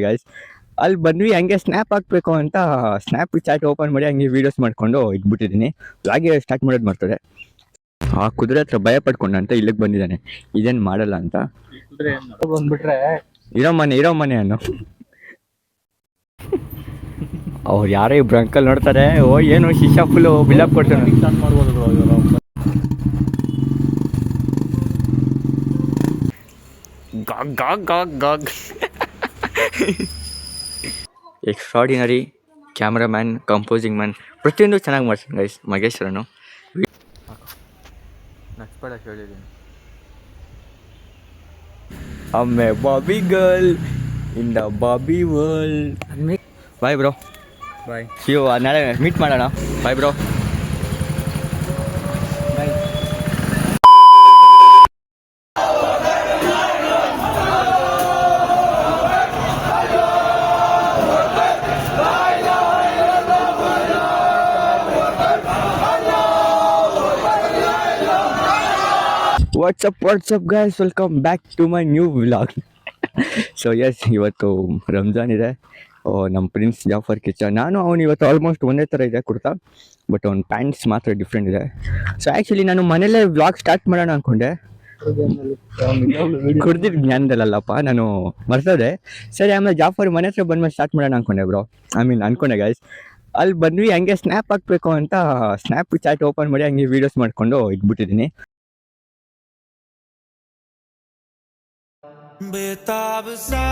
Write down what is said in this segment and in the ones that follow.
Guys ಅಲ್ಲಿ ಬಂದ್ವಿ, ಹಂಗೆ ಸ್ನ್ಯಾಪ್ ಹಾಕ್ಬೇಕು ಅಂತ ಸ್ನ್ಯಾಪ್ ಚಾಟ್ ಓಪನ್ ಮಾಡಿ ಹಂಗೆ ವೀಡಿಯೋಸ್ ಮಾಡ್ಕೊಂಡು ಇಟ್ಬಿಟ್ಟಿದ್ದೀನಿ. ಹಾಗೆ ಸ್ಟಾರ್ಟ್ ಮಾಡೋದು ಮಾಡ್ತಾರೆ. ಆ ಕುದುರೆ ಹತ್ರ ಭಯ ಪಡ್ಕೊಂಡಂತ ಇಲ್ಲಿಗೆ ಬಂದಿದ್ದಾನೆ, ಇದೇನು ಮಾಡಲ್ಲ ಅಂತ. ಬಂದ್ಬಿಟ್ರೆ ಇರೋ ಮನೆ ಅನ್ನೋ ಅವ್ರು ಯಾರೋ ಇಬ್ರು ಅಂಕಲ್ ನೋಡ್ತಾರೆ. ಓ ಏನು ಶಿಶಾ ಫುಲ್ ಬಿಲ್ಡಪ್ ಕೊಡ್ತಾನೆ. ಎಕ್ಸ್ಟ್ರಾಡಿನರಿ ಕ್ಯಾಮ್ರಾಮ್ಯಾನ್, ಕಂಪೋಸಿಂಗ್ ಮ್ಯಾನ್, ಪ್ರತಿಯೊಂದು ಚೆನ್ನಾಗಿ ಮಾಡ್ತಾನೆ ಗೈಸ್ ಮಗೇಶ್ವರನು. ನಚ್ಪಡಕ್ಕೆ ಹೇಳಿದ್ದೀನಿ. ಅಮ್ಮೆ Bobby girl in the Bobby world. Bye bro, ಬಾಯ್, ಶಿವ ನಾಳೆ ಮೀಟ್ ಮಾಡೋಣ. ಬಾಯ್ bro, bye. WhatsApp guys, welcome back to my new vlog. So S, ಇವತ್ತು ರಂಜಾನ್ ಇದೆ. ನಮ್ಮ ಪ್ರಿನ್ಸ್ ಜಾಫರ್ ಕಿಚ್ಚ, ನಾನು ಅವನು ಇವತ್ತು ಆಲ್ಮೋಸ್ಟ್ ಒಂದೇ ಥರ ಇದೆ ಕುರ್ತಾ, ಬಟ್ ಅವ್ನ ಪ್ಯಾಂಟ್ಸ್ ಮಾತ್ರ ಡಿಫ್ರೆಂಟ್ ಇದೆ. ಸೊ ಆ್ಯಕ್ಚುಲಿ ನಾನು ಮನೇಲೇ ವ್ಲಾಗ್ ಸ್ಟಾರ್ಟ್ ಮಾಡೋಣ ಅಂದ್ಕೊಂಡೆ, ಕುಡ್ದಿದ್ದು ಜ್ಞಾನದಲ್ಲಪ್ಪ, ನಾನು ಮರ್ತದೆ. ಸರಿ, ಆಮೇಲೆ ಜಾಫರ್ ಮನೆ ಹತ್ರ ಬಂದ್ಮೇಲೆ ಸ್ಟಾರ್ಟ್ ಮಾಡೋಣ ಅಂದ್ಕೊಂಡೆ ಬ್ರೋ. ಅನ್ಕೊಂಡೆ ಗೈಸ್. ಅಲ್ಲಿ ಬಂದ್ವಿ, ಹಂಗೆ ಸ್ನ್ಯಾಪ್ ಹಾಕ್ಬೇಕು ಅಂತ ಸ್ನ್ಯಾಪ್ ಚಾಟ್ ಓಪನ್ ಮಾಡಿ ಹಂಗೆ ವೀಡಿಯೋಸ್ ಮಾಡ್ಕೊಂಡು ಇಟ್ಬಿಟ್ಟಿದ್ದೀನಿ. बेताब सा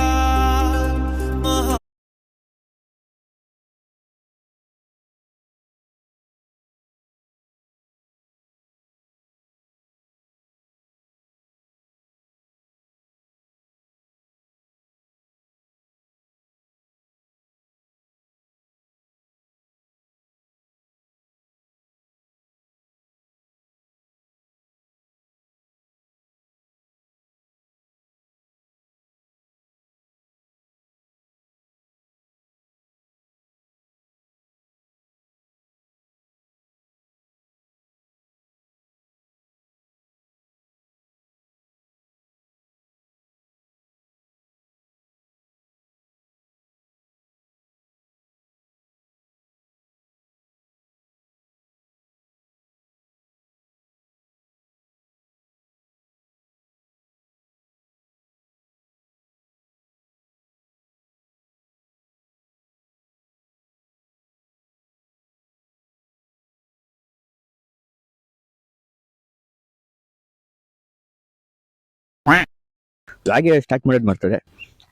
ಹಾಗೆ ಸ್ಟಾರ್ಟ್ ಮಾಡೋದು ಮಾಡ್ತಾರೆ.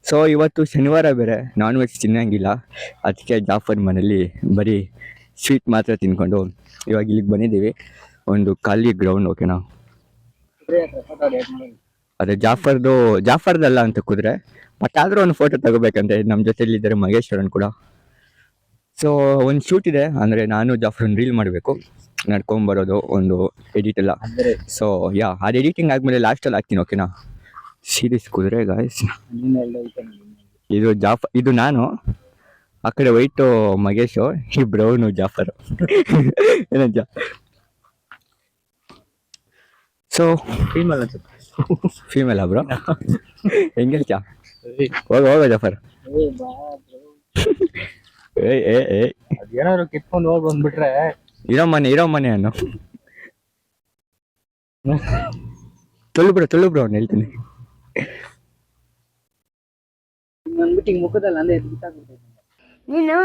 ಸೊ ಇವತ್ತು ಶನಿವಾರ ಬೇರೆ, ನಾನ್ ವೆಜ್ ತಿನ್ನಂಗಿಲ್ಲ. ಅದಕ್ಕೆ ಜಾಫರ್ ಮನೇಲಿ ಬರೀ ಸ್ವೀಟ್ ಮಾತ್ರ ತಿನ್ಕೊಂಡು ಇವಾಗ ಇಲ್ಲಿಗೆ ಬಂದಿದ್ದೀವಿ. ಒಂದು ಖಾಲಿ ಗ್ರೌಂಡ್, ಓಕೆನಾ. ಅದೇ ಜಾಫರ್ದಲ್ಲ ಅಂತ ಕುದುರೆ, ಬಟ್ ಆದರೂ ಒಂದು ಫೋಟೋ ತಗೋಬೇಕಂತೆ. ನಮ್ಮ ಜೊತೆಲಿದ್ದಾರೆ ಮಗೇಶ್ವರನ್ ಕೂಡ. ಸೊ ಒಂದು ಶೂಟ್ ಇದೆ, ಅಂದರೆ ನಾನು ಜಾಫರ್ ರೀಲ್ ಮಾಡಬೇಕು, ನಡ್ಕೊಂಬರೋದು ಒಂದು ಎಡಿಟ್ ಎಲ್ಲ. ಸೊ ಯಾ, ಅದು ಎಡಿಟಿಂಗ್ ಆದಮೇಲೆ ಲಾಸ್ಟಲ್ಲಿ ಹಾಕ್ತೀನಿ, ಓಕೆನಾ. ಸೀರೀಸ್ ಕುದುರೆ ಗಾಯ್ಸ್. ಇದು ನಾನು, ಆ ಕಡೆ ವೈಟು ಮಗೇಶು, ಈ ಬ್ರೌನು ಜಾಫರ್. ಏನಂತ. ಸೊ ಫೀಮೇಲ್ ಬ್ರೋ, ಹೆಂಗೆ ಹೋಗ ಜಾಫರ್. ಏನಾದ್ರು ಕಿತ್ಕೊಂಡು ಹೋಗಿ ಬಂದ್ಬಿಟ್ರೆ ಇರೋ ಮನೆ ಅನ್ನೋ. ತೊಳ್ಳು ಬ್ರೋ ಅವ್ನು ಹೇಳ್ತೀನಿ. ನೀನು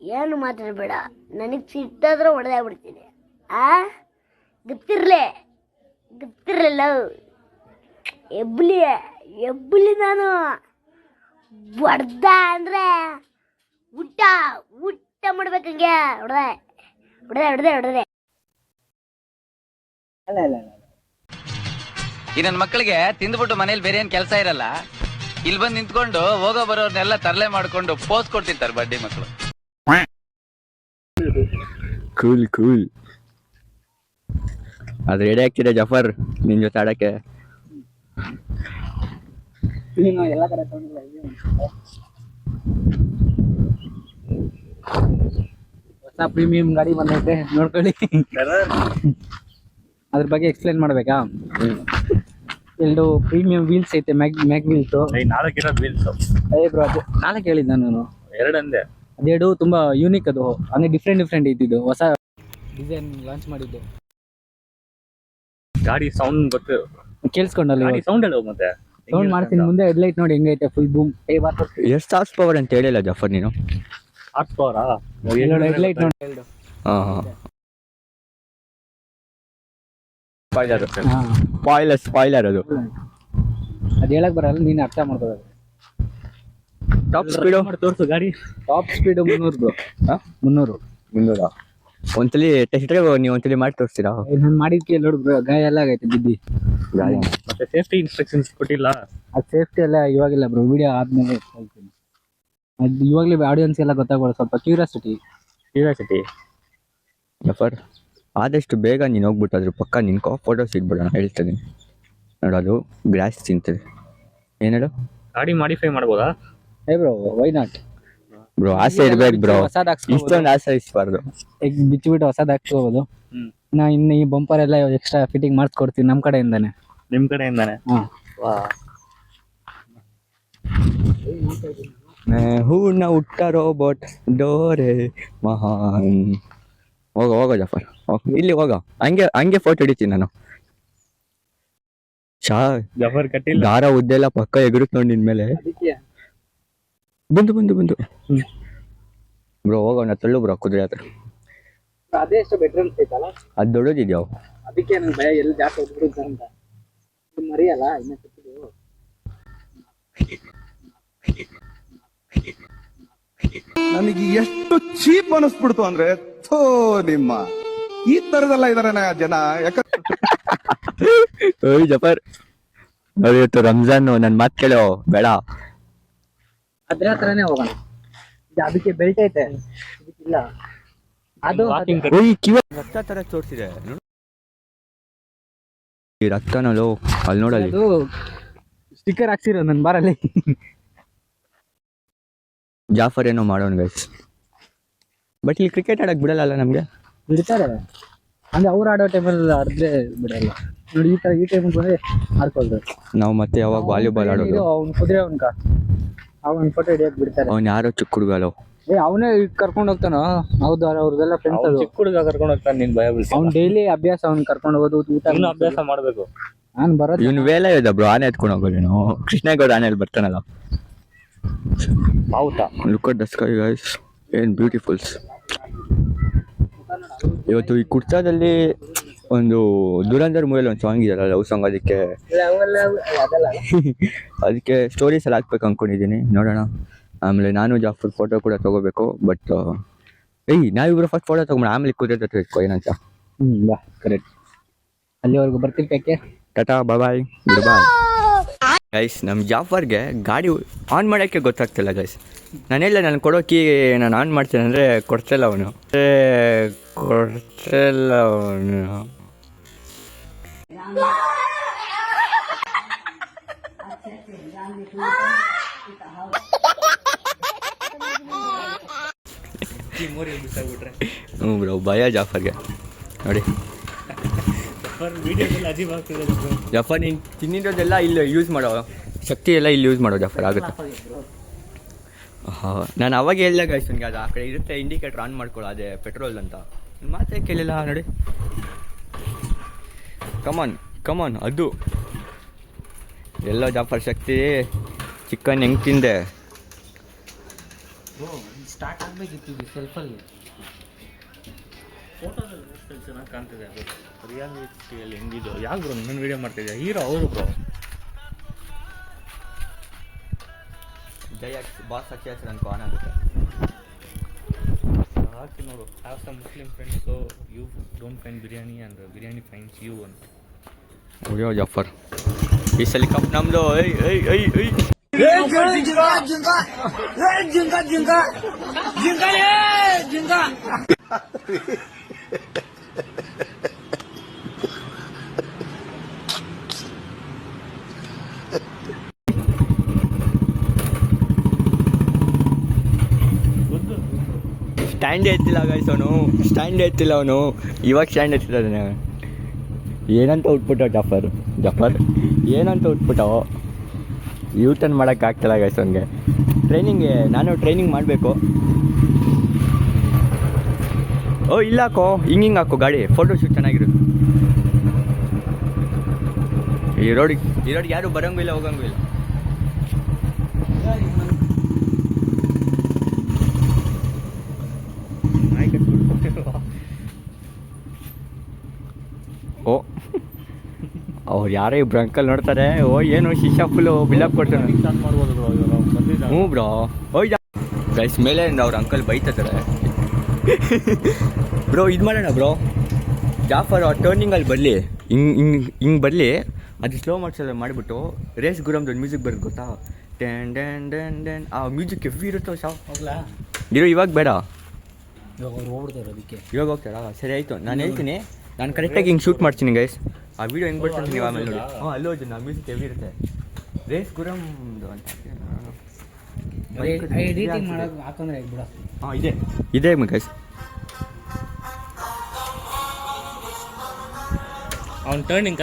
ಏನು ಮಾತಾಡಬೇಡ, ನನಗೆ ಸಿಟ್ಟಾದ್ರೆ ಹೊಡೆದಾಗ್ಬಿಡ್ತೀನಿ. ಗೊತ್ತಿರಲಿಲ್ಲ ಎಬ್ಬಲಿ ನಾನು ಹೊಡ್ದ ಅಂದ್ರೆ ಊಟ ಮಾಡ್ಬೇಕಂಗೆ ಹೊಡೆದೆ. ಈ ನನ್ನ ಮಕ್ಕಳಿಗೆ ತಿಂದ್ಬಿಟ್ಟು ಮನೇಲಿ ಬೇರೆ ಏನ್ ಕೆಲಸ ಇರಲ್ಲ, ಇಲ್ಲಿ ಬಂದು ನಿಂತ್ಕೊಂಡು ಹೋಗೋ ಬರೋರ್ನೆಲ್ಲ ತರಲೆ ಮಾಡ್ಕೊಂಡು ಪೋಸ್ ಕೊಡ್ತಿರ್ತಾರೆ ಬಡ್ಡಿ ಮಕ್ಕಳು. ಕೂಲ್ ಅದು ರೆಡಿ ಆಗ್ತಿದೆ ಜಾಫರ್ ನಿನ್ ಜೊತೆ ಆಡಕ್ಕೆ. ಹೊಸ ಪ್ರೀಮಿಯಂ ಗಾಡಿ ಬಂದೈತೆ ನೋಡ್ಕೊಳ್ಳಿ. ಅದ್ರ ಬಗ್ಗೆ ಎಕ್ಸ್ಪ್ಲೇನ್ ಮಾಡ್ಬೇಕಾ? ಎರಡು ಪ್ರೀಮಿಯಂ ವೀಲ್ಸ್ ಐತೆ, ಮ್ಯಾಗ್ ವೀಲ್ಸು. ನಾಲ್ಕಿರೋದು ವೀಲ್ಸ್. ಬ್ರೋ ಅದು ನಾಳೆ ಕೇಳಿದ್ದ ನಾನು. ಎರಡಂದೆ. ಅದೆರಡು ತುಂಬಾ ಯೂನಿಕ್, ಅದು ಅಂದ್ರೆ ಡಿಫ್ರೆಂಟ್ ಇದ್ದಿದ್ದು, ಹೊಸ ಡಿಸೈನ್ ಲಾಂಚ್ ಮಾಡಿದ್ದು. ಗಾಡಿ ಸೌಂಡ್ ಗೊತ್ತು, ಕೇಳಿಸ್ಕೊಂಡಲ್ಲ? ಗಾಡಿ ಸೌಂಡ್ ಹೇಳು ಮತ್ತೆ. ಸೌಂಡ್ ಮಾಡ್ತೀನಿ, ಮುಂದೆ ಹೆಡ್ಲೈಟ್ ನೋಡಿ ಹೆಂಗೈತೆ, ಫುಲ್ ಬೂಮ್. ಎಷ್ಟು ಹಾರ್ಸ್ ಪವರ್ ಅಂತ ಹೇಳಿಲ್ಲ ಜಾಫರ್ ನೀನು? ಹಾರ್ಸ್ ಪವರಾ? ಹೆಡ್ಲೈಟ್ ನೋಡಿ ಎರಡು. ಹಾಂ ಸ್ಪಾಯ್ಲರ್ ಅದು. ಅದು ಹೇಳಕ್ ಬರಲ್ಲ, ನೀನು ಅರ್ಥ ಮಾಡ್ಕೋಬೇಕು. ಟಾಪ್ ಸ್ಪೀಡು ತೋರಿಸು ಗಾಡಿ. Top speed 300 bro. 300 ಒಂದ್ಸಲಿ ಟೆಸ್ಟ್ ಡ್ರೈವ್ ನೀವು ಒಂದ್ಸಲಿ ಮಾಡಿ ತೋರಿಸ್ತೀರಾ? ನಾನು ಮಾಡಿದ್ಕೆ ನೋಡು ಬ್ರೋ, ಗಾಯ ಎಲ್ಲ ಆಗೈತೆ ಬಿದ್ದಿ. ಮತ್ತೆ ಸೇಫ್ಟಿ ಇನ್ಸ್ಟ್ರಕ್ಷನ್ಸ್ ಕೊಟ್ಟಿಲ್ಲ? ಅದು ಸೇಫ್ಟಿ ಎಲ್ಲ ಇವಾಗಿಲ್ಲ ಬ್ರೋ, ವಿಡಿಯೋ ಆದ್ಮೇಲೆ ಹೇಳ್ತೀನಿ. ಅದು ಇವಾಗಲೇ ಆಡಿಯನ್ಸ್ ಎಲ್ಲ ಗೊತ್ತಾಗೋದು, ಸ್ವಲ್ಪ ಕ್ಯೂರಿಯಾಸಿಟಿ. ಜಾಫರ್ ಆದಷ್ಟು ಬೇಗ ನೀನು ಹೋಗ್ಬಿಟ್ಟು ಅದ್ರ ಪಕ್ಕ ನಿನ್ಕೋ, ಫೋಟೋ ಸಿಗ್ಬಿಡೋಣ ಹೇಳ್ತೀನಿ. ನೋಡೋದು ಗ್ರಾಸ್ ತಿಂತದೆ. ಏನು ಹೇಳು? ಗಾಡಿ ಮಾಡಿಫೈ ಮಾಡ್ಬೋದಾ? ಬ್ರೋ ವೈ ನಾಟ್ ಬ್ರೋ, ಆಸೆ ಇರ್ಬೇಕು ಬ್ರೋ, ಹೊಸದು ಹಾಕ್ಸ್ಕೋಬೋದು. ಇಷ್ಟೊಂದು ಆಸೆ ಇಸ್ಬಾರ್ದು. ಬಿಚ್ಚಿಬಿಟ್ಟು ಹೊಸದು ಹಾಕ್ಸ್ಕೋಬೋದು. ನಾ ಇನ್ನು ಈ ಬಂಪರ್ ಎಲ್ಲ ಎಕ್ಸ್ಟ್ರಾ ಫಿಟ್ಟಿಂಗ್ ಮಾಡಿಸ್ಕೊಡ್ತೀನಿ ನಮ್ಮ ಕಡೆಯಿಂದಾನೆ. ನಿಮ್ ಕಡೆಯಿಂದಾನೆ? ಹಾಂ. ಹೂನ ಹುಟ್ಟ ರೋಬೋಟ್ ಡೋರೆ ಮಹಾನ್. ಹೋಗೋ ಜಾಫರ್, ಇಲ್ಲಿ ಹೋಗೋ, ಹಂಗೆ ಫೋಟೋ ಹಿಡಿತೀನಿ ನಾನು. ಜಫರ್ ಕಟ್ಟಿಲ್ಲ. ದಾರ ಉದ್ದೆಲ್ಲ ಪಕ್ಕ ಎಗರುತ್ತೆ ನೋಡಿ ನಿನ್ ಮೇಲೆ. ಬಂದು ಬ್ರೋ ಹೋಗೋಣ, ತಳ್ಳು ಬ್ರೋ ಕುದುರೆ ಹತ್ರ. ಅದೇ ಎಷ್ಟು ಬೆಟರ್ ಅನ್ಸೈತಲ್ಲ, ಅದು ದೊಡ್ಡದಿದ್ಯಾವ? ಅದಕ್ಕೆ ನನಗೆ ಭಯ, ಎಲ್ಲಿ ಜಾಸ್ತಿ ಹೋಗ್ಬಿಡುತ್ತೆ ಅಂತ. ಮರಿಯಲ್ಲ ಇನ್ನ ಸಿಕ್ಕಿದ್ದು. ನನಗೆ ಎಷ್ಟು ಚೀಪ್ ಅನಿಸ್ಬಿಡ್ತು ಅಂದ್ರೆ, ಥೋ ನಿಮ್ಮ ಈ ತರದೆಲ್ಲ ಇದಾರೆ ಜನ. ಓಯ್ ಜಫರ್, ನೋಡಿ ಇವತ್ತು ರಂಜಾನ್, ನನ್ ಮಾತ್ ಕೇಳೋ ಬೇಡ. ಅದ್ರ ಹತ್ರನೇ ಹೋಗೋಣ. ಅದಕ್ಕೆ ಬೆಲ್ಟ್ ಐತೆ, ಇದಕ್ಕಿಲ್ಲ. ಅದು ಓಯ್ ಕಿವ ರಕ್ತ ತರ ತೋರಿಸಿದೆ, ಈ ರಕ್ತನಲ್ಲೋ ಅಲ್ಲಿ ನೋಡಲ್ಲಿ. ಅದು ಸ್ಟಿಕ್ಕರ್ ಹಾಕ್ಸಿರೋ ನನ್ನ ಬಾರಲ್ಲಿ. ಜಾಫರ್ ಏನೋ ಮಾಡೋಣ ಗೈಸ್, ಬಟ್ ಇಲ್ಲಿ ಕ್ರಿಕೆಟ್ ಆಡಕ್ ಬಿಡಲ್ಲ ನಮ್ಗೆ. ಬಿಡ್ತಾರೆ ಅಂದ್ರೆ ಅವ್ರು ಆಡೋ ಟೈಮಲ್ಲಿ ಆಡಿದ್ರೆ ಬಿಡಲ್ಲ ನೋಡಿ. ಈ ಟೈಮಿಗೆ ಬಂದ್ರೆ ಆಡ್ಕೊಳ್ತಾರೆ. ನಾವು ಮತ್ತೆ ಯಾವಾಗ ವಾಲಿಬಾಲ್ ಆಡೋದು? ಅವ್ನು ಕುದುರೆ ಅವನ್ ಫೋಟೋ ಹಿಡಿಯಕ್ ಬಿಡ್ತಾರೆ. ಅವ್ನು ಯಾರೋ ಚಿಕ್ಕ ಹುಡುಗಲು, ಅವನೇ ಕರ್ಕೊಂಡು ಹೋಗ್ತಾನೋ. ಹೌದು, ಅವ್ರದೆಲ್ಲ ಫ್ರೆಂಡ್ಸ್. ಚಿಕ್ಕ ಹುಡುಗ ಕರ್ಕೊಂಡು ಹೋಗ್ತಾನೆ, ನೀನ್ ಭಯ ಬೀಳ್ಸ. ಅವ್ನು ಡೈಲಿ ಅಭ್ಯಾಸ, ಅವ್ನು ಕರ್ಕೊಂಡು ಹೋಗೋದು, ಊಟ ಅಭ್ಯಾಸ ಮಾಡ್ಬೇಕು. ನಾನು ಬರೋದು ಇವ್ನು ವೇಲೆ ಇದೆ ಬ್ರೋ, ಆನೆ ಎತ್ಕೊಂಡು ಹೋಗೋದೇನು? ಕೃಷ್ಣೇಗೌಡ ಆನೆಯಲ್ಲಿ ಬರ್ತಾನಲ್ಲ. ಹೌದಾ? Look at the sky guys, ಏನ್ ಬ್ಯೂಟಿಫುಲ್ಸ್. ಇವತ್ತು ಈ ಕುರ್ಚಾದಲ್ಲಿ ಒಂದು ದುರಂಧರ್ ಮೂವಿಯಲ್ಲಿ ಒಂದು ಸಾಂಗ್ ಇದೆಯಲ್ಲ, ಲವ್ ಸಾಂಗ್, ಅದಕ್ಕೆ ಸ್ಟೋರೀಸ್ ಎಲ್ಲ ಹಾಕ್ಬೇಕು ಅನ್ಕೊಂಡಿದ್ದೀನಿ, ನೋಡೋಣ. ಆಮೇಲೆ ನಾನು ಜಾಫರ್ ಫೋಟೋ ಕೂಡ ತಗೋಬೇಕು. ಬಟ್ ನಾವಿಬ್ರು ಫಸ್ಟ್ ಫೋಟೋ ತಗೊಂಡು ಆಮೇಲೆ ಕುದುರೆ ಇಟ್ಕೋ, ಏನಂತ? ಬಾ, ಕರೆಕ್ಟ್. ಅಲ್ಲಿವರೆಗೂ ಬರ್ತಿರ್ಬೇಕೆ. Tata bye good bye guys. ನಮ್ಮ ಜಾಫರ್ಗೆ ಗಾಡಿ ಆನ್ ಮಾಡೋಕ್ಕೆ ಗೊತ್ತಾಗ್ತಿಲ್ಲ ಗೈಸ್. ನಾನು ಕೊಡೋ ಕೀ ನಾನು ಆನ್ ಮಾಡ್ತೇನೆ ಅಂದರೆ ಕೊಡ್ತಿಲ್ಲ ಅವನು. ಹ್ಞೂ ಬ್ರೋ, ಭಯ ಜಾಫರ್ಗೆ ನೋಡಿ. ಜಾಫರ್ ನೀನು ತಿನ್ನಿರೋದೆಲ್ಲ ಇಲ್ಲಿ ಯೂಸ್ ಮಾಡೋ ಶಕ್ತಿ ಎಲ್ಲ ಇಲ್ಲಿ ಯೂಸ್ ಮಾಡೋ ಜಾಫರ್, ಆಗುತ್ತೆ. ಹಾಂ, ನಾನು ಅವಾಗ ಹೇಳಿದಾಗ ಆಯ್ತು ನನಗೆ, ಅದು ಆ ಕಡೆ ಇರುತ್ತೆ ಇಂಡಿಕೇಟರ್ ಆನ್ ಮಾಡ್ಕೊಳ್ಳೋ, ಅದೇ ಪೆಟ್ರೋಲ್ ಅಂತ. ಮಾತೇ ಕೇಳಿಲ್ಲ ನೋಡಿ. ಕಮಾನ್ ಅದು ಎಲ್ಲೋ ಜಾಫರ್ ಶಕ್ತಿ. ಚಿಕನ್ ಹೆಂಗೆ ತಿಂದೆ? ಸ್ಟಾರ್ಟ್ ಆಗಬೇಕಿತ್ತು ಸೆಲ್ಫಲ್ಲಿ. ಫೋಟೋದಲ್ಲಿ ಚೆನ್ನಾಗಿ ಕಾಣ್ತಿದೆ, ಅದು ರಿಯಾಲಿಟಿಯಲ್ಲಿ ಹೆಂಗಿದ್ದು. ಯಾಕೆ ಬ್ರೋ ನನ್ನ ವಿಡಿಯೋ ಮಾಡ್ತಿದ್ಯಾ? ಹೀರೋ ಅವರು ಬ್ರೋ. ಜಯ ಬಾಸ್ ಹಚ್ಚಿ ಹೆಸರು ಅನ್ಕೋ, ಆನ್ ಆಗುತ್ತೆ. ಹಾಕಿ ನೋಡು. Have some Muslim friends, so you don't find biryani and biryani finds you ಅಂತ. ಅಯ್ಯೋ ಜಾಫರ್, ಈ ಸಲ ಕಪ್ ನಮ್ದು. ಸ್ಟ್ಯಾಂಡ್ ಎತ್ತಿಲ್ಲ ಗೈಸ್ ಅವನು, ಸ್ಟ್ಯಾಂಡ್ ಎತ್ತಿಲ್ಲ ಅವನು. ಇವಾಗ ಸ್ಟ್ಯಾಂಡ್ ಎತ್ತಿದ್ದಾನೆ. ಏನಂತ ಉಟ್ಬಿಟ್ಟವ ಜಫರ್ ಏನಂತ ಉಟ್ಬಿಟ್ಟವ. ಯೂ ಟರ್ನ್ ಮಾಡೋಕ್ಕಾಗ್ತಿಲ್ಲ ಗೈಸ್ ಅವನಿಗೆ. ನಾನು ಟ್ರೈನಿಂಗ್ ಮಾಡಬೇಕು. ಓ ಇಲ್ಲ ಹಾಕೋ, ಹಿಂಗೆ ಹಾಕೋ ಗಾಡಿ, ಫೋಟೋಶೂಟ್ ಚೆನ್ನಾಗಿರುತ್ತೆ. ಈ ರೋಡಿಗೆ ಯಾರು ಬರೋಂಗೂ ಇಲ್ಲ ಹೋಗಂಗೂ ಇಲ್ಲ. ಓ ಅವ್ರು ಯಾರೇ ಇಬ್ರು ಅಂಕಲ್ ನೋಡ್ತಾರೆ. ಓ ಏನು ಶಿಶಾ ಫುಲ್ಲು ಬಿಲ್ಡಪ್ ಕೊಡ್ತಾರೆ. ಸ್ಟಾರ್ಟ್ ಮಾಡ್ಬೋದು ಬ್ರೋ, ಇವಾಗ ಬಂದಿದ್ದ ಹ್ಞೂ ಬ್ರೋ. ಓಯ್ ಗೈಸ್ ಮೇಲೆ ಅವ್ರ ಅಂಕಲ್ ಬೈತಾರೆ. ಬ್ರೋ ಇದು ಮಾಡೋಣ ಬ್ರೋ, ಜಾಫರ್ ಟರ್ನಿಂಗಲ್ಲಿ ಬರಲಿ, ಹಿಂಗೆ ಬರಲಿ, ಅದು ಸ್ಲೋ ಮಾಡಿಬಿಟ್ಟು ರೇಸ್ ಗುರಮ್ದು ಒಂದು ಮ್ಯೂಸಿಕ್ ಬರುತ್ತೆ ಗೊತ್ತಾ, ಡ್ಯಾನ್ ಡ್ಯಾನ್ ಡ್ಯಾನ್ ಡ್ಯಾನ್. ಆ ಮ್ಯೂಸಿಕ್ ಎವ್ರಿ ಇರುತ್ತೋ ಹೋಗ್ಲಾ? ಇವಾಗ ಬೇಡ, ಇವಾಗ ಅವ್ರು ಹೋಗ್ಬಿಡ್ತಾರೆ ಅದಕ್ಕೆ. ಇವಾಗ ಹೋಗ್ತಾರಾ? ಸರಿ ಆಯಿತು, ನಾನು ಹೇಳ್ತೀನಿ. ನಾನು ಕರೆಕ್ಟಾಗಿ ಹಿಂಗೆ ಶೂಟ್ ಮಾಡ್ತೀನಿ ಗೈಸ್. ಆ ವಿಡಿಯೋ ಹೆಂಗೆ ಬರ್ತೀನಿ ನೀವು ಆಮೇಲೆ ನೋಡಿ. ಅಲ್ಲೋ ನಾ ಮ್ಯೂಸಿಕ್ ಹೆವಿ ಇರುತ್ತೆ. ರೇಸ್ ಗುರಮ್ದು ಅಂತ ಎಡಿಟಿಂಗ್ ಮಾಡೋಕೆ ಹಾಕೊಂಡ್ರೆ ಬಿಡ. ಇದೆ ಗೈಸ್. ಅವ್ನು ಟರ್ನಿಂಗ್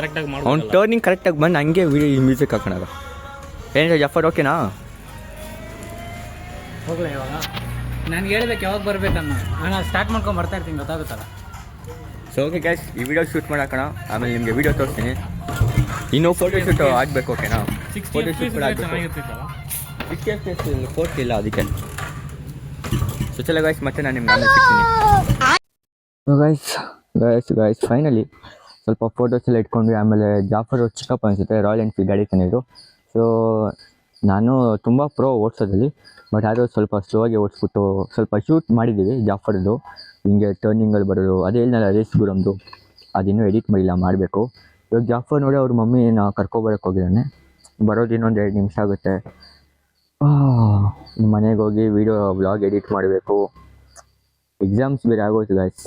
ಕರೆಕ್ಟಾಗಿ ಬಂದು ಹಂಗೆ ವಿಡಿಯೋ ಮ್ಯೂಸಿಕ್ ಹಾಕೋಣ. ಏನು ಜಫರ್ ಓಕೆನಾ? ಹೋಗ್ಲಾ ಇವಾಗ? ನನಗೆ ಹೇಳ್ಬೇಕು ಯಾವಾಗ ಬರ್ಬೇಕನ್ನ. ನಾನು ಸ್ಟಾರ್ಟ್ ಮಾಡ್ಕೊಂಡು ಬರ್ತಾ ಇರ್ತೀನಿ, ಗೊತ್ತಾಗುತ್ತಲ್ಲ. ಸೊ ಓಕೆ ಗೈಸ್, ಈ ವಿಡಿಯೋ ಶೂಟ್ ಮಾಡೋಣ, ಆಮೇಲೆ ನಿಮಗೆ ವಿಡಿಯೋ ತೋರಿಸ್ತೀನಿ. ಇನ್ನೂ ಫೋಟೋ ಶೂಟ್ ಆಗಬೇಕು, ಓಕೆನಾ? ಫೋಟೋ ಶೂಟ್ ಕೂಡ ಆಗಬೇಕು. 60 FPS ಫೋರ್ಸ್ ಇಲ್ಲ ಅದಕ್ಕೆ. ಸೊ ಚಲೋ ಗೈಸ್, ಮತ್ತೆ ನಾನು ನಿಮ್ಗೆ ಆಮೇಲೆ ಸಿಗ್ತೀನಿ. ಗೈಸ್ ಫೈನಲಿ ಸ್ವಲ್ಪ ಫೋಟೋಸ್ ಎಲ್ಲ ಇಟ್ಕೊಂಡ್ವಿ. ಆಮೇಲೆ ಜಾಫರ್ ಚಿಕ್ಕಪ್ಪ ಅನಿಸುತ್ತೆ ರಾಯಲ್ ಎನ್ಫೀಲ್ಡ್ ಗಾಡಿ ತಂದಿದ್ರು. ಸೊ ನಾನು ತುಂಬ ಪ್ರೋ ಓಡಿಸೋದಲ್ಲಿ, ಬಟ್ ಆದರೂ ಸ್ವಲ್ಪ ಸ್ಲೋ ಆಗಿ ಓಡಿಸ್ಬಿಟ್ಟು ಸ್ವಲ್ಪ ಶೂಟ್ ಮಾಡಿದ್ದೀವಿ ಜಾಫರ್ದು. ಹಿಂಗೆ ಟರ್ನಿಂಗಲ್ಲಿ ಬರೋದು ಅದೇ ಹೇಳಿದ್ನಲ್ಲ ರೇಸ್ ಗುರಮ್ದು, ಅದಿನ್ನೂ ಎಡಿಟ್ ಮಾಡಿಲ್ಲ, ಮಾಡಬೇಕು. ಇವಾಗ ಜಾಫರ್ ನೋಡಿ ಅವ್ರ ಮಮ್ಮಿನ ಕರ್ಕೊಬರಕ್ಕೆ ಹೋಗಿದ್ದಾನೆ. ಬರೋದು ಇನ್ನೊಂದು 2 ನಿಮಿಷ ಆಗುತ್ತೆ. ಮನೆಗೆ ಹೋಗಿ ವ್ಲಾಗ್ ಎಡಿಟ್ ಮಾಡಬೇಕು. ಎಕ್ಸಾಮ್ಸ್ ಬೇರೆ ಆಗೋಯ್ತು ಗೈಸ್,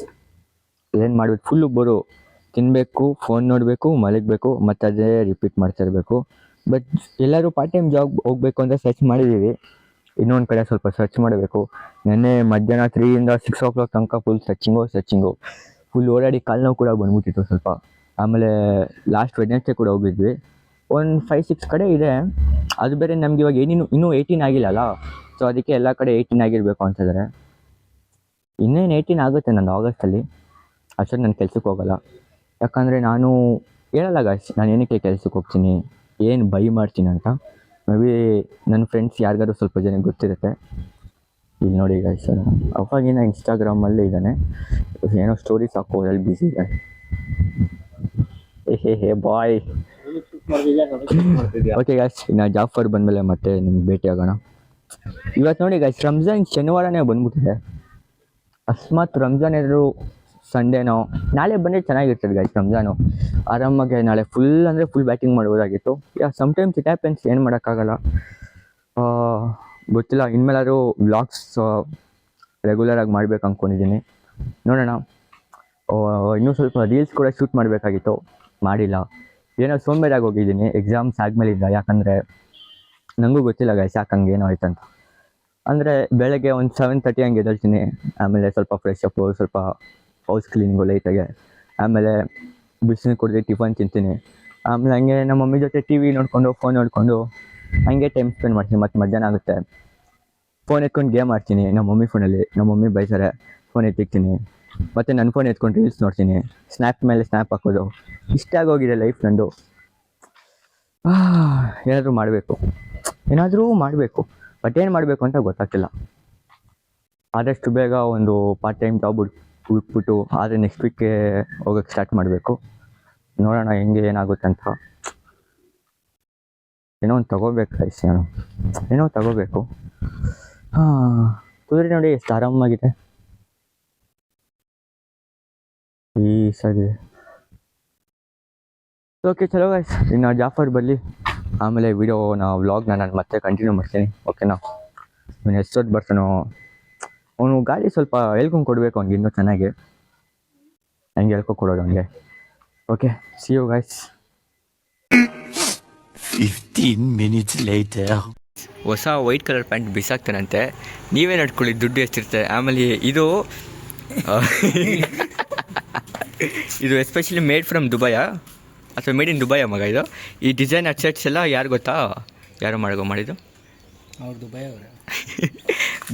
ಏನು ಮಾಡಬೇಕು? Full bore. ತಿನ್ನಬೇಕು, ಫೋನ್ ನೋಡಬೇಕು, ಮಲಗಬೇಕು, ಮತ್ತು ಅದೇ ರಿಪೀಟ್ ಮಾಡ್ತಾ ಇರಬೇಕು. ಬಟ್ ಎಲ್ಲರೂ ಪಾರ್ಟ್ ಟೈಮ್ ಜಾಬ್ ಹೋಗಬೇಕು ಅಂತ ಸರ್ಚ್ ಮಾಡಿದ್ದೀವಿ. ಇನ್ನೊಂದು ಕಡೆ ಸ್ವಲ್ಪ ಸರ್ಚ್ ಮಾಡಬೇಕು. ನೆನ್ನೆ ಮಧ್ಯಾಹ್ನ 3 ಇಂದ 6 o'clock ತನಕ ಫುಲ್ ಸರ್ಚಿಂಗು ಫುಲ್ ಓಡಾಡಿ ಕಾಲು ನೋವು ಕೂಡ ಬಂದ್ಬಿಟ್ಟಿತ್ತು ಸ್ವಲ್ಪ. ಆಮೇಲೆ ಲಾಸ್ಟ್ ವೆಡ್ನೆಸ್ಡೇ ಕೂಡ ಹೋಗಿದ್ವಿ. ಒಂದು 5-6 ಕಡೆ ಇದೆ. ಅದು ಬೇರೆ ನಮ್ಗೆ ಇವಾಗ ಇನ್ನೂ 18 ಆಗಿಲ್ಲಲ್ಲ, ಸೊ ಅದಕ್ಕೆ ಎಲ್ಲ ಕಡೆ 18 ಆಗಿರಬೇಕು ಅಂತಿದ್ದಾರೆ. ಇನ್ನೇನು 18 ಆಗುತ್ತೆ ನನ್ನ ಆಗಸ್ಟಲ್ಲಿ. ಅಷ್ಟೊಂದು ನಾನು ಕೆಲ್ಸಕ್ಕೆ ಹೋಗಲ್ಲ, ಯಾಕಂದರೆ ನಾನು ಹೇಳಲ್ಲ ಗಾಯ್ಸ್ ನಾನು ಏನಕ್ಕೆ ಕೆಲ್ಸಕ್ಕೆ ಹೋಗ್ತೀನಿ, ಏನು ಬೈ ಮಾಡ್ತೀನಿ ಅಂತ. ಮೇ ಬಿ ನನ್ನ ಫ್ರೆಂಡ್ಸ್ ಯಾರಿಗಾದ್ರು ಸ್ವಲ್ಪ ಜನಕ್ಕೆ ಗೊತ್ತಿರುತ್ತೆ. ಇಲ್ಲಿ ನೋಡಿ ಗಾಯ್ಸ್, ಅವಾಗಿನ ಇನ್ಸ್ಟಾಗ್ರಾಮಲ್ಲೇ ಇದ್ದಾನೆ, ಏನೋ ಸ್ಟೋರೀಸ್ ಹಾಕೋದ್ರಲ್ಲಿ ಬ್ಯುಸಿ ಇದ್ದಾನೆ. ಹೇ ಬಾಯ್. ಓಕೆ ಗಾಯ್ಸ್, ನಾನು ಜಾಫರ್ ಬಂದಮೇಲೆ ಮತ್ತೆ ನಿಮ್ಗೆ ಭೇಟಿ ಆಗೋಣ. ಇವತ್ತು ನೋಡಿ ಗಾಯ್ಸ್, ರಂಜಾನ್ ಶನಿವಾರನೇ ಬಂದ್ಬಿಟ್ಟಿದೆ. ಅಕಸ್ಮಾತ್ ರಂಜಾನ್ ಏನಾದ್ರು ಸಂಡೇನೋ ನಾಳೆ ಬಂದರೆ ಚೆನ್ನಾಗಿರ್ತದೆ ಗಾಯ್ಸ್. ರಂಜಾನು ಆರಾಮಾಗಿ ನಾಳೆ ಫುಲ್ ಬ್ಯಾಟಿಂಗ್ ಮಾಡ್ಬೋದಾಗಿತ್ತು. ಸಮ್ಟೈಮ್ಸ್ ಇಟ್ ಹ್ಯಾಪನ್ಸ್, ಏನು ಮಾಡೋಕ್ಕಾಗಲ್ಲ, ಗೊತ್ತಿಲ್ಲ. ಇನ್ಮೇಲಾದ್ರೂ ವ್ಲಾಗ್ಸ್ ರೆಗ್ಯುಲರಾಗಿ ಮಾಡ್ಬೇಕು ಅಂದ್ಕೊಂಡಿದ್ದೀನಿ. ನೋಡೋಣ. ಇನ್ನೂ ಸ್ವಲ್ಪ ರೀಲ್ಸ್ ಕೂಡ ಶೂಟ್ ಮಾಡಬೇಕಾಗಿತ್ತು, ಮಾಡಿಲ್ಲ. ಏನೋ ಸೋಂಬೇರಾಗಿ ಹೋಗಿದ್ದೀನಿ ಎಕ್ಸಾಮ್ಸ್ ಆದಮೇಲಿಂದ. ಯಾಕಂದರೆ ನನಗೂ ಗೊತ್ತಿಲ್ಲ ಗಾಯ್ಸ್ ಯಾಕೆ ಹಂಗೆ ಏನೋ ಆಯ್ತಂತ. ಅಂದರೆ ಬೆಳಗ್ಗೆ ಒಂದು 7:30 ಹಂಗೆ ಎದ್ದೇಳ್ತೀನಿ. ಆಮೇಲೆ ಸ್ವಲ್ಪ ಫ್ರೆಶ್ ಅಪ್ಪು, ಸ್ವಲ್ಪ ಹೌಸ್ ಕ್ಲೀನಿಂಗು ಲೈಟಾಗೆ, ಆಮೇಲೆ ಬಿಸಿನೀರು ಕುಡಿದು ಟಿಫನ್ ತಿಂತೀನಿ. ಆಮೇಲೆ ಹಂಗೆ ನಮ್ಮ ಮಮ್ಮಿ ಜೊತೆ TV ನೋಡಿಕೊಂಡು ಫೋನ್ ನೋಡಿಕೊಂಡು ಹಂಗೆ ಟೈಮ್ ಸ್ಪೆಂಡ್ ಮಾಡ್ತೀನಿ. ಮತ್ತು ಮಧ್ಯಾಹ್ನ ಆಗುತ್ತೆ, ಫೋನ್ ಎತ್ಕೊಂಡು ಗೇಮ್ ಆಡ್ತೀನಿ ನಮ್ಮ ಮಮ್ಮಿ ಫೋನಲ್ಲಿ. ನಮ್ಮ ಮಮ್ಮಿ ಬೈತಾರೆ, ಫೋನ್ ಎತ್ತಿಕ್ತೀನಿ. ಮತ್ತು ನನ್ನ ಫೋನ್ ಎತ್ಕೊಂಡು ರೀಲ್ಸ್ ನೋಡ್ತೀನಿ, ಸ್ನ್ಯಾಪ್ ಮೇಲೆ ಸ್ನ್ಯಾಪ್ ಹಾಕೋದು. ಇಷ್ಟ ಆಗೋಗಿದೆ ಲೈಫ್ ನಂದು. ಏನಾದರೂ ಮಾಡಬೇಕು, ಬಟ್ ಏನು ಮಾಡಬೇಕು ಅಂತ ಗೊತ್ತಾಗ್ತಿಲ್ಲ. ಆದಷ್ಟು ಬೇಗ ಒಂದು ಪಾರ್ಟ್ ಟೈಮ್ ಜಾಬ್ ಹುಡುಕ್ಬಿಟ್ಟು ಆದರೆ ನೆಕ್ಸ್ಟ್ ವೀಕ್ಗೆ ಹೋಗೋಕ್ಕೆ ಸ್ಟಾರ್ಟ್ ಮಾಡಬೇಕು. ನೋಡೋಣ ಹೆಂಗೆ ಏನಾಗುತ್ತೆ ಅಂತ. ಏನೋ ಒಂದು ತೊಗೋಬೇಕು ಗೈಸ್, ಏನೋ ತೊಗೋಬೇಕು. ಕುದುರೆ ನೋಡಿ ಎಷ್ಟು ಆರಾಮಾಗಿದೆ, ಈಸಾಗಿದೆ. ಓಕೆ ಚಲೋ ಗೈಸ್, ಇನ್ನು ಜಾಫರ್ ಬರಲಿ, ಆಮೇಲೆ ವ್ಲಾಗ್ನ ನಾನು ಮತ್ತೆ ಕಂಟಿನ್ಯೂ ಮಾಡ್ತೀನಿ. ಓಕೆನಾ? ಇವನು ಎಷ್ಟೊತ್ತು ಬರ್ತಾನೋ, ಅವನು ಗಾಡಿ ಸ್ವಲ್ಪ ಹೇಳ್ಕೊಂಡು ಕೊಡಬೇಕು ಅವ್ನಿಗೆ ಇನ್ನೂ ಚೆನ್ನಾಗಿ. ಹಂಗೆ ಹೇಳ್ಕೊಂಡು ಕೊಡೋದು ಅವನಿಗೆ. Okay, see you guys. 15 minutes later. ಹೊಸ ವೈಟ್ ಕಲರ್ ಪ್ಯಾಂಟ್ ಬಿಸಾಕ್ತಾನಂತೆ. ನೀವೇ ನಡ್ಕೊಳ್ಳಿ, ದುಡ್ಡು ಎಷ್ಟಿರುತ್ತೆ. ಆಮೇಲೆ ಇದು ಇದು ಎಸ್ಪೆಷಲಿ ಮೇಡ್ ಫ್ರಮ್ ದುಬೈಯಾ ಅಥವಾ ಮೇಡ್ ಇನ್ ದುಬೈಯಾ ಮಗ ಇದು? ಈ ಡಿಸೈನ್ ಸೆಟ್ಸ್ ಎಲ್ಲ ಯಾರು ಗೊತ್ತಾ? ಯಾರು ಮಾಡಿದ್ದು? ಅವ್ರು ದುಬೈ ಅವರೇ.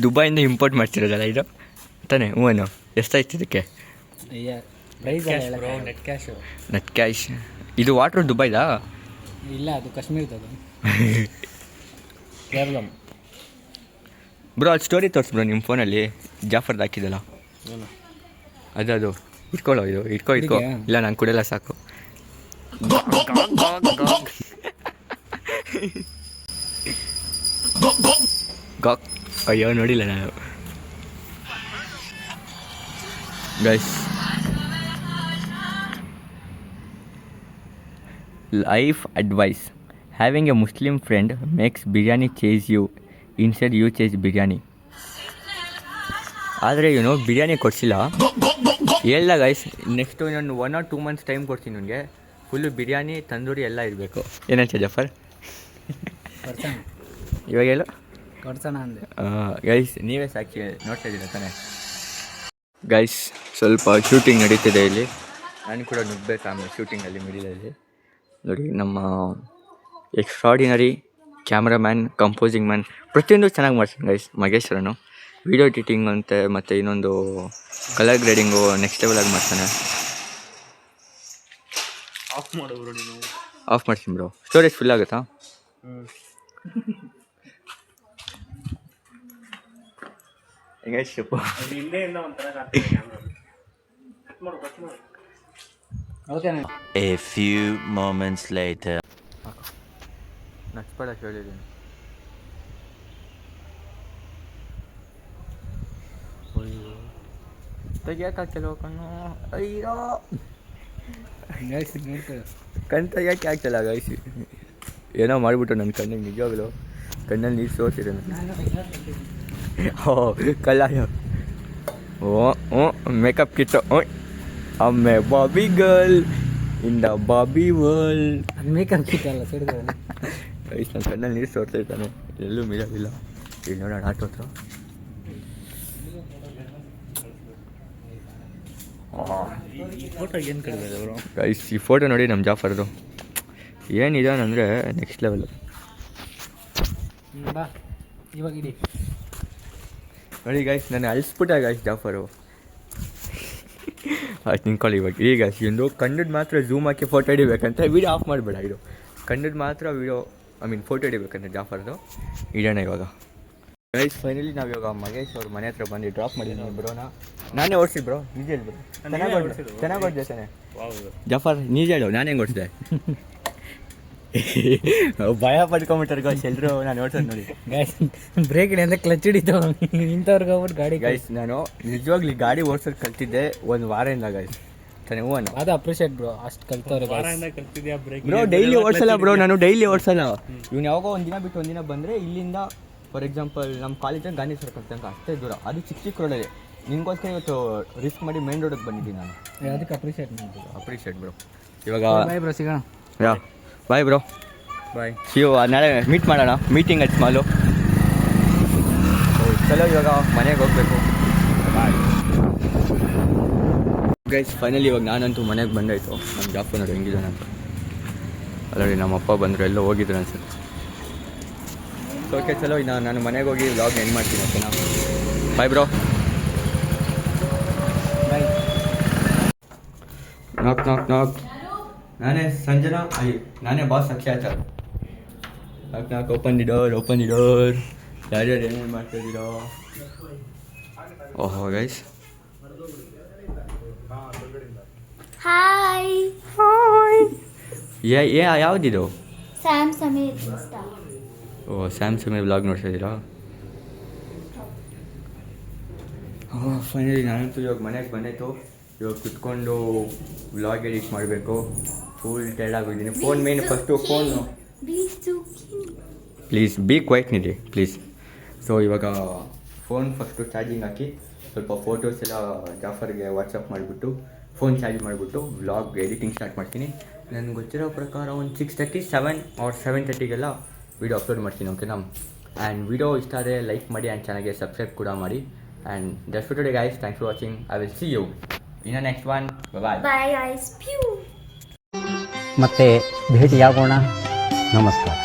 ದುಬೈಯಿಂದ ಇಂಪೋರ್ಟ್ ಮಾಡ್ತಿರೋದಲ್ಲ ಇದು ತಾನೇ? ಹೂವನು ಎಷ್ಟಾಯ್ತು ಇದಕ್ಕೆ? Price bro net cash. Net cash. ಇದು ವಾಟ್ರ್ ದುಬೈದಾ? ಇಲ್ಲ, ಅದು ಕಾಶ್ಮೀರದದು. ಕೇರಳ. ಬ್ರೋ ಅದು ಸ್ಟೋರಿ ತೋರಿಸ್ ಬ್ರೋ ನಿಮ್ಮ ಫೋನಲ್ಲಿ ಜಾಫರ್ದು ಹಾಕಿದ್ದಲ್ಲ ಅದು ಇಟ್ಕೊಳ್ಳೋ. ಇದು ಇಟ್ಕೋ. ಇಲ್ಲ ನಾನು ಕುಡಿಯಲ್ಲ ಸಾಕು. ಗಾಕ್. ಅಯ್ಯೋ ನೋಡಿಲ್ಲ ನಾನು. Guys, life advice: having a Muslim friend makes biryani chase you instead you chase biryani. ಆದರೆ ಇವನು ಬಿರಿಯಾನಿ ಕೊಡಿಸಿಲ್ಲ ಹೇಳ್ದ ಗೈಸ್. ನೆಕ್ಸ್ಟು ಇನ್ನೊಂದು 1 or 2 months ಟೈಮ್ ಕೊಡ್ತೀನಿ ನನಗೆ. ಫುಲ್ಲು ಬಿರಿಯಾನಿ ತಂದೂರಿ ಎಲ್ಲ ಇರಬೇಕು. ಏನಂತ ಜಫರ್? ಕೊಡ್ಸೋಣ ಇವಾಗ ಹೇಳು. ಕೊಡ್ಸೋಣ ಅಂದೆ. ಗೈಸ್ ನೀವೇ ಸಾಕಿ ನೋಡ್ತಾ ಇದ್ದೀರ ತಾನೆ? ಗೈಸ್ ಸ್ವಲ್ಪ ಶೂಟಿಂಗ್ ನಡೀತಿದೆ ಇಲ್ಲಿ. ನಾನು ಕೂಡ ನುಗ್ಗಬೇಕು ಆಮೇಲೆ ಶೂಟಿಂಗಲ್ಲಿ ಮಿಡಿಲಲ್ಲಿ. ನೋಡಿ ನಮ್ಮ ಎಕ್ಸ್ಟ್ರಾಡಿನರಿ ಕ್ಯಾಮ್ರಾಮ್ಯಾನ್, ಕಂಪೋಸಿಂಗ್ ಮ್ಯಾನ್, ಪ್ರತಿಯೊಂದು ಚೆನ್ನಾಗಿ ಮಾಡ್ತೀನಿ ಗೈಸ್ ಮಗೇಶ್ವರನು. ವೀಡಿಯೋ ಎಡಿಟಿಂಗ್ ಅಂತೆ ಮತ್ತು ಇನ್ನೊಂದು ಕಲರ್ ಗ್ರೇಡಿಂಗು ನೆಕ್ಸ್ಟ್ ಲೆವೆಲಾಗಿ ಮಾಡ್ತಾನೆ. ಆಫ್ ಮಾಡು ಬ್ರೋ ನೀನು. ಆಫ್ ಮಾಡ್ತೀನಿ ಬ್ರೋ. ಸ್ಟೋರೇಜ್ ಫುಲ್ ಆಗುತ್ತಾ? ಹೆಂಗೆ ಶಿಪ್ಪು? ಹಿಂದೆಯಿಂದ ಒಂಥರ ಕಾಣ್ತಿದೆ ಕ್ಯಾಮ್ರಾ. ಕಟ್ ಮಾಡು. ಓಕೆನಾ? A few moments later. ನಚ್ಬೇಡ ಹೇಳಿದ್ದೀನಿ. ತೆಗಿಯೋಕ್ಕಾಗ್ತಿಲ್ಲ ಕಣ್ಣು. ಅಯ್ಯೋ ಕಣ್ ತೆಗಿಯೋಕ್ಕೆ ಆಗ್ತಿಲ್ಲ ಗೈಸ್. ಏನೋ ಮಾಡಿಬಿಟ್ಟು ನನ್ನ ಕಣ್ಣಿಗೆ ನಿಜವಾಗ್ಲು ಕಣ್ಣಲ್ಲಿ ನೀರು ಸೋತಿದೆ ನನಗೆ. ಓ ಕಲ್ಲಾಯ. ಓ ಮೇಕಪ್ ಕಿಟ್ಟು. ಅಮ್ಮೆ Bobby girl in the Bobby world. ಅದು ಮೇಕಪ್ ಕಿಟ್ ಅಲ್ಲ, ಸಿಡಿದ ಗೈಸ್ ನನ್ನ ಕಣ್ಣಲ್ಲಿ ನೀರು ಸೋರ್ತಾ ಇದ್ದಾನೆ. ಎಲ್ಲೂ ಮೀರೋದಿಲ್ಲ. ಇಲ್ಲಿ ನೋಡೋಣ ಆಟೋ ಹತ್ರ. ಫೋಟೋ ಏನು ಕಡಿಮೆ ಬ್ರೋ? ಗೈಸ್ ಈ ಫೋಟೋ ನೋಡಿ ನಮ್ಮ ಜಾಫರ್ದು ಏನಿದೆ ಅಂದರೆ ನೆಕ್ಸ್ಟ್ ಲೆವೆಲ್. ಬಾ ಇವಾಗ ಇಡಿ. ನೋಡಿ ಗೈಸ್ ನಾನು ಅಳಿಸ್ಬಿಟ್ಟೆ ಗೈಸ್ ಜಾಫರು. ಆಯ್ತು ನಿಂತ್ಕೊಳ್ಳಿ ಇವಾಗ. ಈಗ ಒಂದು ಕನ್ನಡ ಮಾತ್ರ ಝೂಮ್ ಹಾಕಿ ಫೋಟೋ ಹಿಡಿಬೇಕಂತ ವೀಡಿಯೋ ಆಫ್ ಮಾಡಿಬೇಡ. ಇದು ಕನ್ನಡ ಮಾತ್ರ ವೀಡಿಯೋ ಫೋಟೋ ಹಿಡಿಬೇಕಂತ ಜಾಫರ್ದು. ಇಡೋಣ ಇವಾಗ. ಗೈಸ್ ಫೈನಲಿ ನಾವು ಇವಾಗ ಮಗೇಶ್ ಅವ್ರ ಮನೆ ಹತ್ರ ಬಂದು ಡ್ರಾಪ್ ಮಾಡಿದ್ದೀನಿ ಬ್ರೋನ. ನಾನೇ ಓಡಿಸಿದ್ ಬ್ರೋ. ನಿಜ ಹೇಳಿ ಬ್ರೋ. ಚೆನ್ನಾಗಿ ಓಡಿದೆ ತಾನೆ ಜಾಫರ್? ನಿಜ ಹೇಳು, ನಾನು ಹೆಂಗೆ ಓಡಿಸಿದೆ? ಭಯ ಪಡ್ಕೊಂಬಿಟ್ಟಾರೆ ಗೈಸ್ ಎಲ್ಲರೂ ನಾನು ಓಡಿಸೋದು ನೋಡಿ. ಗೈಸ್ ಬ್ರೇಕ್ ಇದೆ ಅಂದರೆ ಕ್ಲಚ್ ಹಿಡಿತಾವ ಇಂಥವ್ರಿಗೆ ಹೋಗ್ಬಿಟ್ಟು ಗಾಡಿ. ಗೈಸ್ ನಾನು ನಿಜವಾಗ್ಲಿ ಗಾಡಿ ಓಡಿಸೋದು ಕಲ್ತಿದ್ದೆ 1 ವಾರದಿಂದ ಗೈಸ್. ತಾನೆ ಹೂವನು ಅದು ಅಪ್ರಿಷಿಯೇಟ್ ಬ್ರೋ. ಅಷ್ಟು ಕಲ್ತವ್ರೆ ಕಲ್ತಿದ್ಯಾ ಬ್ರೇಕ್? ಬ್ರೋ ಡೈಲಿ ಓಡಿಸಲ್ಲ ಬ್ರೋ, ನಾನು ಡೈಲಿ ಓಡಿಸಲ್ಲ. ಇವ್ನು ಯಾವಾಗೋ ಒಂದಿನ ಬಿಟ್ಟು ಒಂದಿನ ಬಂದರೆ ಇಲ್ಲಿಂದ ಫಾರ್ ಎಕ್ಸಾಂಪಲ್ ನಮ್ಮ ಕಾಲೇಜಲ್ಲಿ ಗಾಂಧಿ ಸರ್ಕಲ್ ತನಕ ಅಷ್ಟೇ ದೂರ. ಅದು ಚಿಕ್ಕ ರೋಡಲ್ಲಿ. ನಿನ್ಗೋಸ್ಕರ ಇವತ್ತು ರಿಸ್ಕ್ ಮಾಡಿ ಮೇನ್ ರೋಡಿಗೆ ಬಂದಿದ್ದೀನಿ ನಾನು. ಅದಕ್ಕೆ ಅಪ್ರಿಷಿಯೇಟ್ ಮಾಡ್ತೀವಿ. Appreciate bro. ಇವಾಗ ಬಾಯ್ ಬ್ರೋ, ಸಿಗೋಣ. ಯಾ ಬಾಯ್ ಬ್ರೋ. ಬಾಯ್. ನಾಳೆ ಮೀಟ್ ಮಾಡೋಣ. Meeting at small. ಚಲೋ ಇವಾಗ ಮನೆಗೆ ಹೋಗಬೇಕು. ಬಾಯ್ ಗೈಸ್ ಫೈನಲಿ ಇವಾಗ ನಾನಂತೂ ಮನೆಗೆ ಬಂದಾಯಿತು. ನಮ್ಮ ಜಾಫರ್ ನೋಡಿ ಹೆಂಗಿದ್ದಾನೆ ಅಂತ. ಅಲ್ಲರಿ ನಮ್ಮಪ್ಪ ಬಂದರು, ಎಲ್ಲೋ ಹೋಗಿದ್ರು ಅನ್ಸುತ್ತೆ. ಸೊ ಓಕೆ ಚಲೋ ನಾನು ಮನೆಗೆ ಹೋಗಿ ವ್ಲಾಗ್ ಎಂಡ್ ಮಾಡ್ತೀನಿ. ಓಕೆನಾ? Bye bro. Bye. Knock knock ನಾಕ್. ನಾನೇ ಸಂಜನಾ. ನಾನೇ ಬಾಸ್ ಅಕ್ಷಾಚಾರ. Knock knock. Open the door, open the door. ಯಾರ್ಯಾರು ಏನೇನು ಮಾಡ್ತಾಯಿದ್ದೀರೋ? ಓಹೋ ಗೈಸ್. ಹಾಯ್ ಯಾವುದಿದು? Sam Sameer insta. ಓ ಸ್ಯಾಮ್ಸಂಗ್ ವ್ಲಾಗ್ ನೋಡ್ತಾ ಇದ್ದೀರಾ? ಫೈನಲಿ ನಾನಂತೂ ಇವಾಗ ಮನೆಗೆ ಬಂದಾಯಿತು. ಇವಾಗ ಕುತ್ಕೊಂಡು ವ್ಲಾಗ್ ಎಡಿಟ್ ಮಾಡಬೇಕು. ಫುಲ್ ಟೈರ್ಡ್ ಆಗಿದ್ದೀನಿ. Phone main first phone. Please be quiet ನಿಡಿ ಪ್ಲೀಸ್. ಸೊ ಇವಾಗ ಫೋನ್ ಫಸ್ಟು ಚಾರ್ಜಿಂಗ್ ಹಾಕಿ ಸ್ವಲ್ಪ ಫೋಟೋಸ್ ಎಲ್ಲ ಜಾಫರ್ಗೆ ವಾಟ್ಸಪ್ ಮಾಡಿಬಿಟ್ಟು ಫೋನ್ ಚಾರ್ಜ್ ಮಾಡಿಬಿಟ್ಟು ವ್ಲಾಗ್ ಎಡಿಟಿಂಗ್ ಸ್ಟಾರ್ಟ್ ಮಾಡ್ತೀನಿ. ನನಗೆ ಗೊತ್ತಿರೋ ಪ್ರಕಾರ ಒಂದು 6:30, 7 or 7:30ಗೆಲ್ಲ ವೀಡಿಯೋ ಅಪ್ಲೋಡ್ ಮಾಡ್ತೀನಿ. ಓಕೆನಾ? ಆ್ಯಂಡ್ ವೀಡಿಯೋ ಇಷ್ಟ ಆದರೆ ಲೈಕ್ ಮಾಡಿ ಆ್ಯಂಡ್ ಚಾನಲ್ಗೆ ಸಬ್ಸ್ಕ್ರೈಬ್ ಕೂಡ ಮಾಡಿ. And that's for today guys. Thanks for watching. I will see you ಇನ್ನು next one bye. Bye guys. Pew. ಮತ್ತೆ ಭೇಟಿಯಾಗೋಣ. ನಮಸ್ಕಾರ.